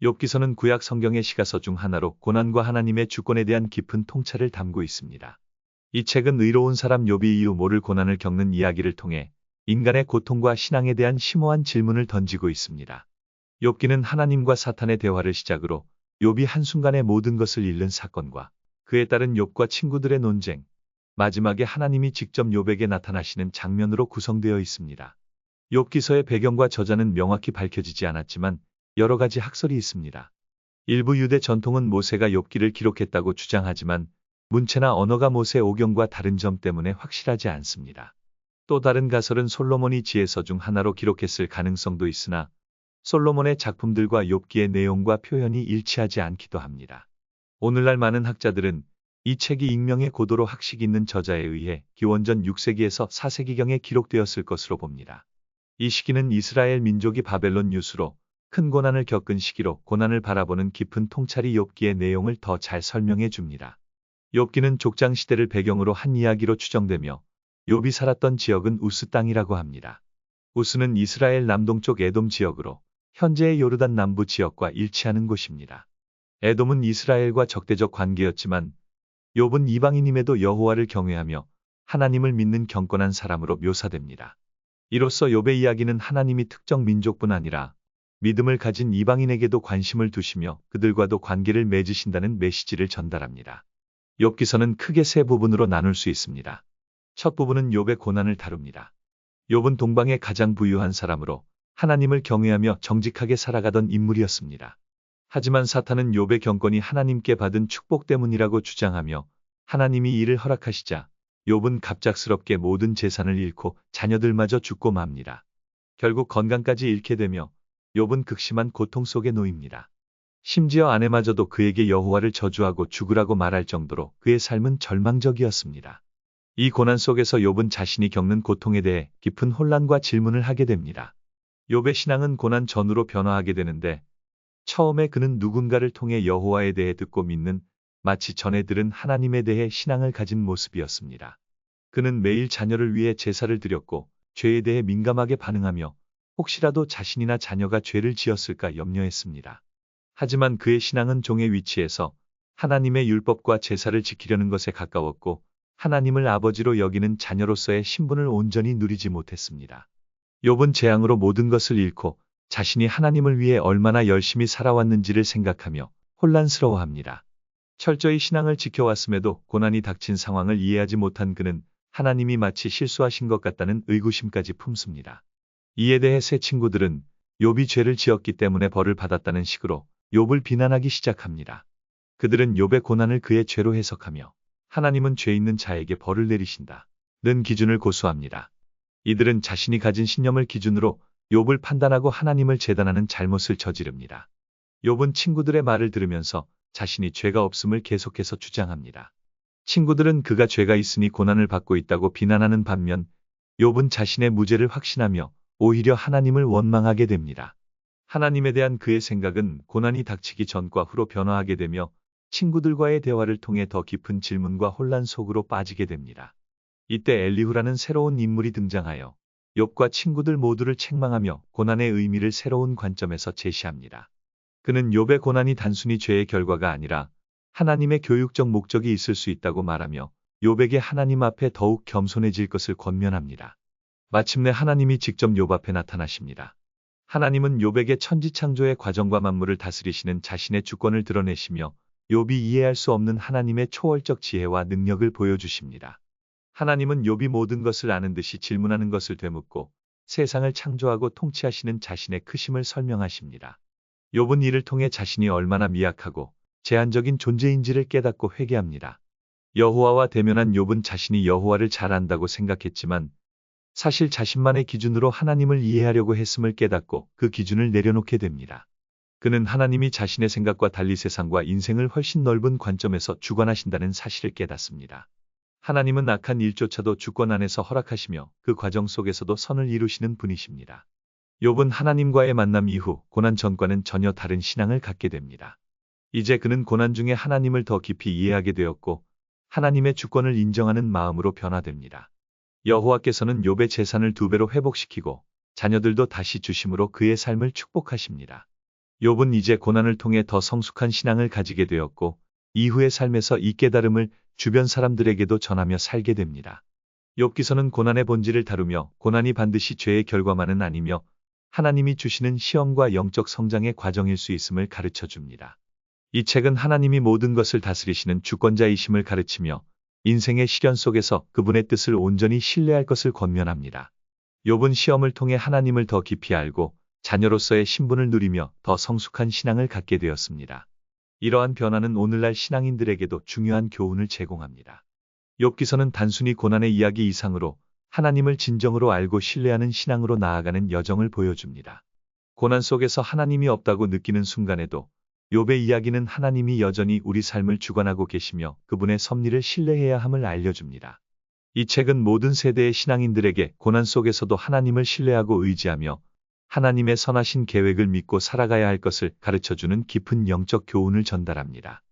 욥기서는 구약 성경의 시가서 중 하나로 고난과 하나님의 주권에 대한 깊은 통찰을 담고 있습니다. 이 책은 의로운 사람 욥이 이유 모를 고난을 겪는 이야기를 통해 인간의 고통과 신앙에 대한 심오한 질문을 던지고 있습니다. 욥기는 하나님과 사탄의 대화를 시작으로 욥이 한순간에 모든 것을 잃는 사건과 그에 따른 욥과 친구들의 논쟁, 마지막에 하나님이 직접 욥에게 나타나시는 장면으로 구성되어 있습니다. 욥기서의 배경과 저자는 명확히 밝혀지지 않았지만 여러 가지 학설이 있습니다. 일부 유대 전통은 모세가 욥기를 기록했다고 주장하지만 문체나 언어가 모세 오경과 다른 점 때문에 확실하지 않습니다. 또 다른 가설은 솔로몬이 지혜서 중 하나로 기록했을 가능성도 있으나 솔로몬의 작품들과 욥기의 내용과 표현이 일치하지 않기도 합니다. 오늘날 많은 학자들은 이 책이 익명의 고도로 학식 있는 저자에 의해 기원전 6세기에서 4세기경에 기록되었을 것으로 봅니다. 이 시기는 이스라엘 민족이 바벨론 유수로 큰 고난을 겪은 시기로 고난을 바라보는 깊은 통찰이 욥기의 내용을 더 잘 설명해 줍니다. 욥기는 족장 시대를 배경으로 한 이야기로 추정되며 욥이 살았던 지역은 우스 땅이라고 합니다. 우스는 이스라엘 남동쪽 에돔 지역으로 현재의 요르단 남부 지역과 일치하는 곳입니다. 에돔은 이스라엘과 적대적 관계였지만 욥은 이방인임에도 여호와를 경외하며 하나님을 믿는 경건한 사람으로 묘사됩니다. 이로써 욥의 이야기는 하나님이 특정 민족뿐 아니라 믿음을 가진 이방인에게도 관심을 두시며 그들과도 관계를 맺으신다는 메시지를 전달합니다. 욥기서는 크게 세 부분으로 나눌 수 있습니다. 첫 부분은 욥의 고난을 다룹니다. 욥은 동방의 가장 부유한 사람으로 하나님을 경외하며 정직하게 살아가던 인물이었습니다. 하지만 사탄은 욥의 경건이 하나님께 받은 축복 때문이라고 주장하며 하나님이 이를 허락하시자 욥은 갑작스럽게 모든 재산을 잃고 자녀들마저 죽고 맙니다. 결국 건강까지 잃게 되며 욥은 극심한 고통 속에 놓입니다. 심지어 아내마저도 그에게 여호와를 저주하고 죽으라고 말할 정도로 그의 삶은 절망적이었습니다. 이 고난 속에서 욥은 자신이 겪는 고통에 대해 깊은 혼란과 질문을 하게 됩니다. 욥의 신앙은 고난 전후로 변화하게 되는데 처음에 그는 누군가를 통해 여호와에 대해 듣고 믿는 마치 전에 들은 하나님에 대해 신앙을 가진 모습이었습니다. 그는 매일 자녀를 위해 제사를 드렸고 죄에 대해 민감하게 반응하며 혹시라도 자신이나 자녀가 죄를 지었을까 염려했습니다. 하지만 그의 신앙은 종의 위치에서 하나님의 율법과 제사를 지키려는 것에 가까웠고 하나님을 아버지로 여기는 자녀로서의 신분을 온전히 누리지 못했습니다. 욥은 재앙으로 모든 것을 잃고 자신이 하나님을 위해 얼마나 열심히 살아왔는지를 생각하며 혼란스러워합니다. 철저히 신앙을 지켜왔음에도 고난이 닥친 상황을 이해하지 못한 그는 하나님이 마치 실수하신 것 같다는 의구심까지 품습니다. 이에 대해 세 친구들은 욥이 죄를 지었기 때문에 벌을 받았다는 식으로 욥을 비난하기 시작합니다. 그들은 욥의 고난을 그의 죄로 해석하며 하나님은 죄 있는 자에게 벌을 내리신다 는 기준을 고수합니다. 이들은 자신이 가진 신념을 기준으로 욥을 판단하고 하나님을 재단하는 잘못을 저지릅니다. 욥은 친구들의 말을 들으면서 자신이 죄가 없음을 계속해서 주장합니다. 친구들은 그가 죄가 있으니 고난을 받고 있다고 비난하는 반면 욥은 자신의 무죄를 확신하며 오히려 하나님을 원망하게 됩니다. 하나님에 대한 그의 생각은 고난이 닥치기 전과 후로 변화하게 되며 친구들과의 대화를 통해 더 깊은 질문과 혼란 속으로 빠지게 됩니다. 이때 엘리후라는 새로운 인물이 등장하여 욥과 친구들 모두를 책망하며 고난의 의미를 새로운 관점에서 제시합니다. 그는 욥의 고난이 단순히 죄의 결과가 아니라 하나님의 교육적 목적이 있을 수 있다고 말하며 욥에게 하나님 앞에 더욱 겸손해질 것을 권면합니다. 마침내 하나님이 직접 욥 앞에 나타나십니다. 하나님은 욥에게 천지창조의 과정과 만물을 다스리시는 자신의 주권을 드러내시며 욥이 이해할 수 없는 하나님의 초월적 지혜와 능력을 보여주십니다. 하나님은 욥이 모든 것을 아는 듯이 질문하는 것을 되묻고 세상을 창조하고 통치하시는 자신의 크심을 설명하십니다. 욥은 이를 통해 자신이 얼마나 미약하고 제한적인 존재인지를 깨닫고 회개합니다. 여호와와 대면한 욥은 자신이 여호와를 잘 안다고 생각했지만 사실 자신만의 기준으로 하나님을 이해하려고 했음을 깨닫고 그 기준을 내려놓게 됩니다. 그는 하나님이 자신의 생각과 달리 세상과 인생을 훨씬 넓은 관점에서 주관하신다는 사실을 깨닫습니다. 하나님은 악한 일조차도 주권 안에서 허락하시며 그 과정 속에서도 선을 이루시는 분이십니다. 욥은 하나님과의 만남 이후 고난 전과는 전혀 다른 신앙을 갖게 됩니다. 이제 그는 고난 중에 하나님을 더 깊이 이해하게 되었고 하나님의 주권을 인정하는 마음으로 변화됩니다. 여호와께서는 욥의 재산을 2배로 회복시키고 자녀들도 다시 주심으로 그의 삶을 축복하십니다. 욥은 이제 고난을 통해 더 성숙한 신앙을 가지게 되었고 이후의 삶에서 이 깨달음을 주변 사람들에게도 전하며 살게 됩니다. 욥기서는 고난의 본질을 다루며 고난이 반드시 죄의 결과만은 아니며 하나님이 주시는 시험과 영적 성장의 과정일 수 있음을 가르쳐 줍니다. 이 책은 하나님이 모든 것을 다스리시는 주권자이심을 가르치며 인생의 시련 속에서 그분의 뜻을 온전히 신뢰할 것을 권면합니다. 욥은 시험을 통해 하나님을 더 깊이 알고 자녀로서의 신분을 누리며 더 성숙한 신앙을 갖게 되었습니다. 이러한 변화는 오늘날 신앙인들에게도 중요한 교훈을 제공합니다. 욥기서는 단순히 고난의 이야기 이상으로 하나님을 진정으로 알고 신뢰하는 신앙으로 나아가는 여정을 보여줍니다. 고난 속에서 하나님이 없다고 느끼는 순간에도 욥의 이야기는 하나님이 여전히 우리 삶을 주관하고 계시며 그분의 섭리를 신뢰해야 함을 알려줍니다. 이 책은 모든 세대의 신앙인들에게 고난 속에서도 하나님을 신뢰하고 의지하며 하나님의 선하신 계획을 믿고 살아가야 할 것을 가르쳐주는 깊은 영적 교훈을 전달합니다.